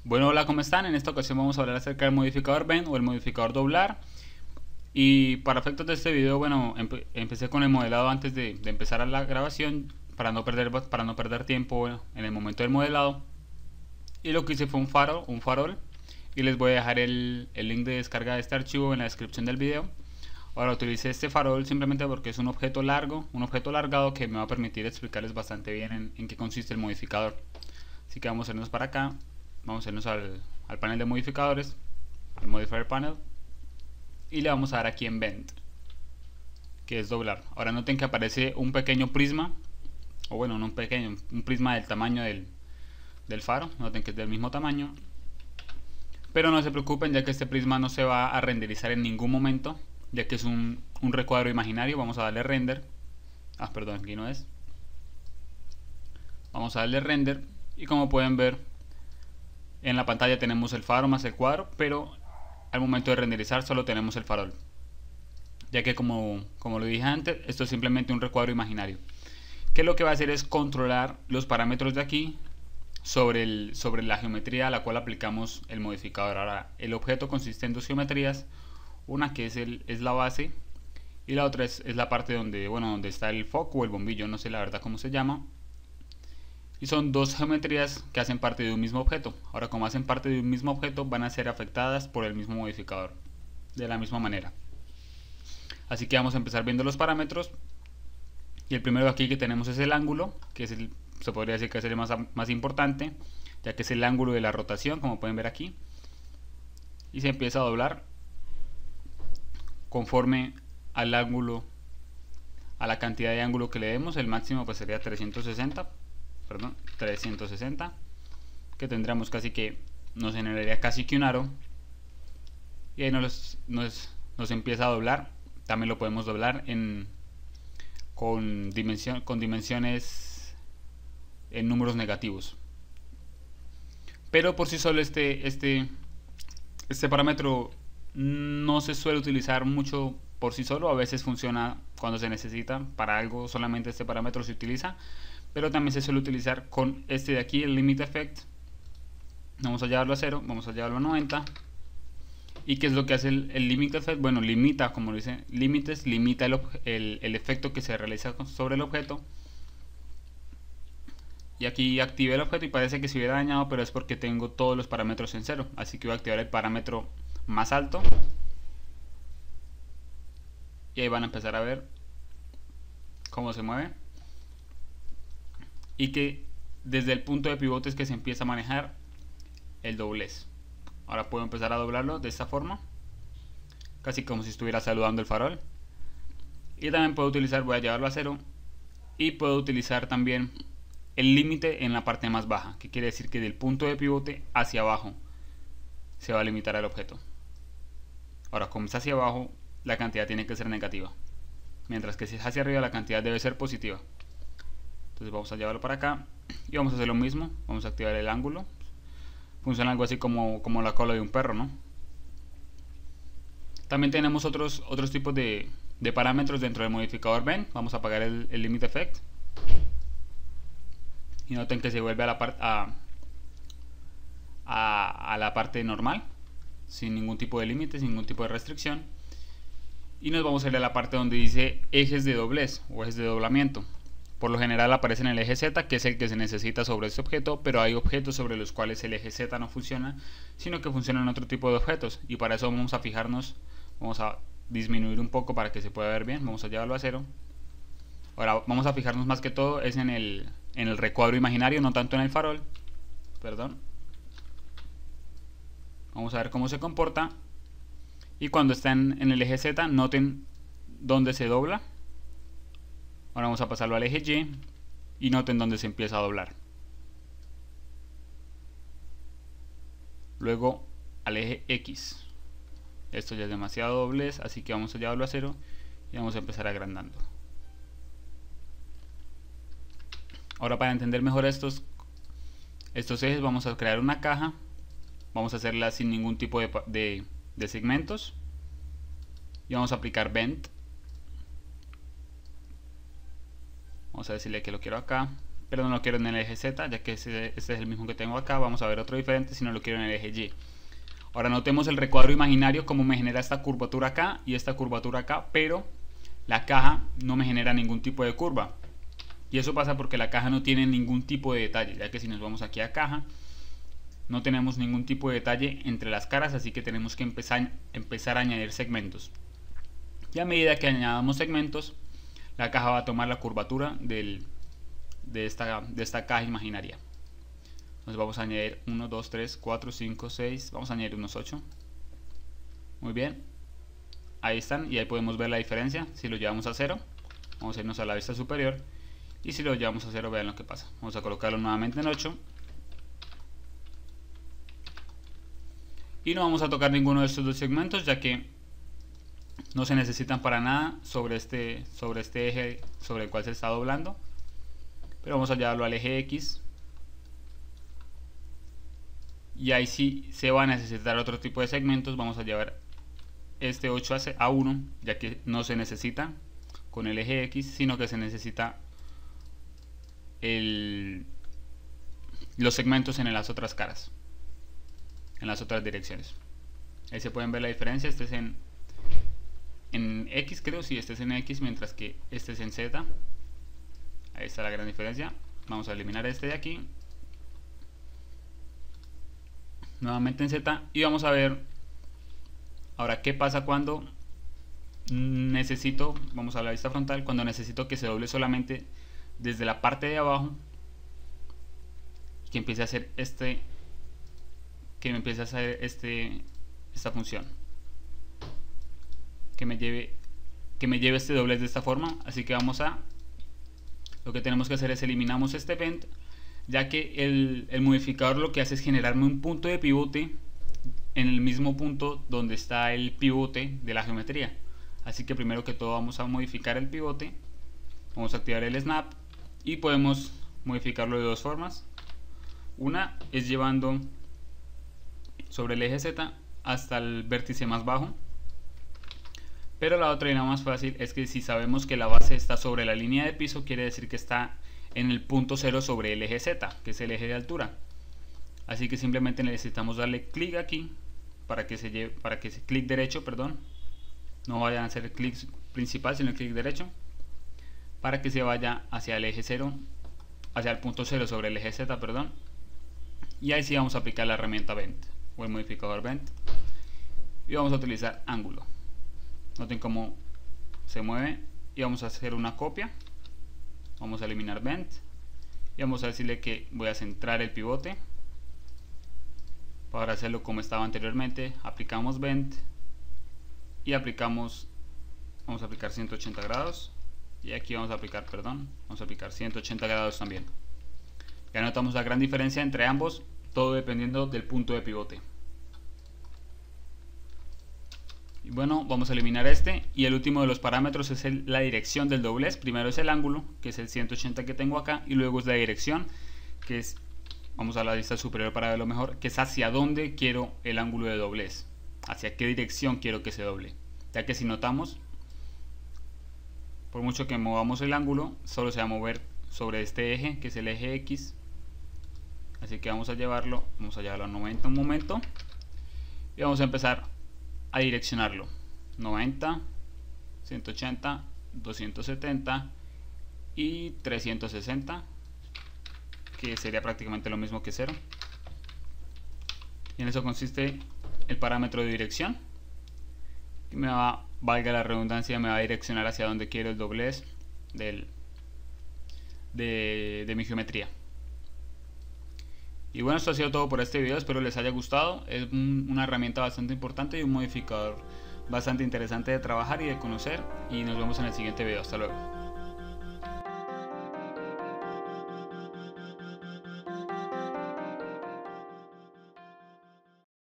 Bueno, hola, ¿cómo están? En esta ocasión vamos a hablar acerca del modificador bend o el modificador doblar. Y para efectos de este video, bueno, empecé con el modelado antes de empezar la grabación para no perder tiempo en el momento del modelado. Y lo que hice fue un farol, y les voy a dejar el link de descarga de este archivo en la descripción del video. Ahora utilicé este farol simplemente porque es un objeto largo, un objeto alargado que me va a permitir explicarles bastante bien en qué consiste el modificador. Así que vamos a irnos para acá, vamos a irnos al panel de modificadores, al Modifier Panel, y le vamos a dar aquí en Bend, que es doblar. Ahora noten que aparece un pequeño prisma, o bueno, no un pequeño, un prisma del tamaño del faro. Noten que es del mismo tamaño, pero no se preocupen, ya que este prisma no se va a renderizar en ningún momento, ya que es un recuadro imaginario. Vamos a darle render. Perdón, aquí no es. Vamos a darle render, y como pueden ver en la pantalla tenemos el faro más el cuadro, pero al momento de renderizar solo tenemos el farol, ya que como lo dije antes, esto es simplemente un recuadro imaginario, que lo que va a hacer es controlar los parámetros de aquí sobre la geometría a la cual aplicamos el modificador. Ahora, el objeto consiste en dos geometrías, una que es la base, y la otra es la parte donde está el foco o el bombillo, no sé la verdad cómo se llama. Y son dos geometrías que hacen parte de un mismo objeto. Ahora, como hacen parte de un mismo objeto, van a ser afectadas por el mismo modificador de la misma manera. Así que vamos a empezar viendo los parámetros. Y el primero aquí que tenemos es el ángulo, que es se podría decir que es el más importante, ya que es el ángulo de la rotación, como pueden ver aquí. Y se empieza a doblar conforme al ángulo, a la cantidad de ángulo que le demos. El máximo pues sería 360, que tendríamos nos generaría casi que un aro, y ahí nos empieza a doblar. También lo podemos doblar con dimensiones en números negativos, pero por sí solo este parámetro no se suele utilizar mucho por sí solo. A veces funciona cuando se necesita para algo, solamente este parámetro se utiliza, pero también se suele utilizar con este de aquí, el Limit Effect. Vamos a llevarlo a 0, vamos a llevarlo a 90. ¿Y qué es lo que hace el Limit Effect? Bueno, limita, como lo dice límites, limita el efecto que se realiza sobre el objeto. Y aquí activé el objeto y parece que se hubiera dañado, pero es porque tengo todos los parámetros en 0. Así que voy a activar el parámetro más alto, y ahí van a empezar a ver cómo se mueve, y que desde el punto de pivote es que se empieza a manejar el doblez. Ahora puedo empezar a doblarlo de esta forma, casi como si estuviera saludando el farol. Y también puedo utilizar, voy a llevarlo a 0, y puedo utilizar también el límite en la parte más baja, que quiere decir que del punto de pivote hacia abajo se va a limitar el objeto. Ahora, como es hacia abajo, la cantidad tiene que ser negativa, mientras que si es hacia arriba, la cantidad debe ser positiva. Entonces vamos a llevarlo para acá y vamos a hacer lo mismo. Vamos a activar el ángulo. Funciona algo así como la cola de un perro, ¿no? También tenemos otros tipos de parámetros dentro del modificador bend. Vamos a apagar el Limit Effect, y noten que se vuelve a la parte normal, sin ningún tipo de límite, sin ningún tipo de restricción. Y nos vamos a ir a la parte donde dice ejes de doblez o ejes de doblamiento. Por lo general aparece en el eje Z, que es el que se necesita sobre este objeto, pero hay objetos sobre los cuales el eje Z no funciona, sino que funciona en otro tipo de objetos, y para eso vamos a fijarnos, vamos a disminuir un poco para que se pueda ver bien, vamos a llevarlo a 0. Ahora vamos a fijarnos más que todo es en el recuadro imaginario, no tanto en el farol. Perdón. Vamos a ver cómo se comporta, y cuando está en el eje Z, noten dónde se dobla. Ahora vamos a pasarlo al eje Y, y noten dónde se empieza a doblar. Luego al eje X. Esto ya es demasiado doblez, así que vamos a llevarlo a 0 y vamos a empezar agrandando. Ahora, para entender mejor estos ejes, vamos a crear una caja. Vamos a hacerla sin ningún tipo de segmentos, y vamos a aplicar Bend. Vamos a decirle que lo quiero acá, pero no lo quiero en el eje Z, ya que este es el mismo que tengo acá. Vamos a ver otro diferente si no lo quiero en el eje Y. Ahora notemos el recuadro imaginario, como me genera esta curvatura acá y esta curvatura acá, pero la caja no me genera ningún tipo de curva. Y eso pasa porque la caja no tiene ningún tipo de detalle, ya que si nos vamos aquí a caja, no tenemos ningún tipo de detalle entre las caras, así que tenemos que empezar a añadir segmentos. Y a medida que añadamos segmentos, la caja va a tomar la curvatura de esta caja imaginaria. Entonces vamos a añadir 1, 2, 3, 4, 5, 6, vamos a añadir unos 8. Muy bien, ahí están, y ahí podemos ver la diferencia. Si lo llevamos a 0, vamos a irnos a la vista superior, y si lo llevamos a 0, vean lo que pasa. Vamos a colocarlo nuevamente en 8. Y no vamos a tocar ninguno de estos dos segmentos, ya que no se necesitan para nada sobre este eje sobre el cual se está doblando. Pero vamos a llevarlo al eje X. Y ahí sí se va a necesitar otro tipo de segmentos. Vamos a llevar este 8 a 1, ya que no se necesita con el eje X, sino que se necesita los segmentos en las otras caras, en las otras direcciones. Ahí se pueden ver la diferencia. Este es en X, creo, sí, este es en X, mientras que este es en Z. Ahí está la gran diferencia. Vamos a eliminar este de aquí, nuevamente en Z, y vamos a ver ahora qué pasa cuando necesito, vamos a la vista frontal, cuando necesito que se doble solamente desde la parte de abajo, y que empiece a hacer esta función, que me lleve este doblez de esta forma. Así que lo que tenemos que hacer es eliminamos este vent, ya que el modificador lo que hace es generarme un punto de pivote en el mismo punto donde está el pivote de la geometría. Así que primero que todo vamos a modificar el pivote, vamos a activar el snap, y podemos modificarlo de dos formas. Una es llevando sobre el eje Z hasta el vértice más bajo, pero la otra y la más fácil es que si sabemos que la base está sobre la línea de piso, quiere decir que está en el punto 0 sobre el eje Z, que es el eje de altura. Así que simplemente necesitamos darle clic aquí para que clic derecho, perdón, no vayan a hacer el clic principal sino el clic derecho, para que se vaya hacia el eje 0, hacia el punto 0 sobre el eje Z, perdón. Y ahí sí vamos a aplicar la herramienta Vent o el modificador Vent, y vamos a utilizar ángulo. Noten cómo se mueve, y vamos a hacer una copia. Vamos a eliminar Vent y vamos a decirle que voy a centrar el pivote. Para hacerlo como estaba anteriormente, aplicamos Vent y vamos a aplicar 180 grados, y aquí vamos a aplicar 180 grados también. Ya notamos la gran diferencia entre ambos, todo dependiendo del punto de pivote. Y bueno, vamos a eliminar este, y el último de los parámetros es la dirección del doblez. Primero es el ángulo, que es el 180 que tengo acá, y luego es la dirección, que es, vamos a la vista superior para verlo mejor, que es hacia dónde quiero el ángulo de doblez, hacia qué dirección quiero que se doble, ya que si notamos, por mucho que movamos el ángulo, solo se va a mover sobre este eje, que es el eje X. Así que vamos a llevarlo a 90 un momento, y vamos a empezar a direccionarlo. 90, 180, 270 y 360, que sería prácticamente lo mismo que 0. Y en eso consiste el parámetro de dirección, que valga la redundancia, me va a direccionar hacia donde quiero el doblez de mi geometría. Y bueno, esto ha sido todo por este video, espero les haya gustado. Es una herramienta bastante importante y un modificador bastante interesante de trabajar y de conocer, y nos vemos en el siguiente video. Hasta luego.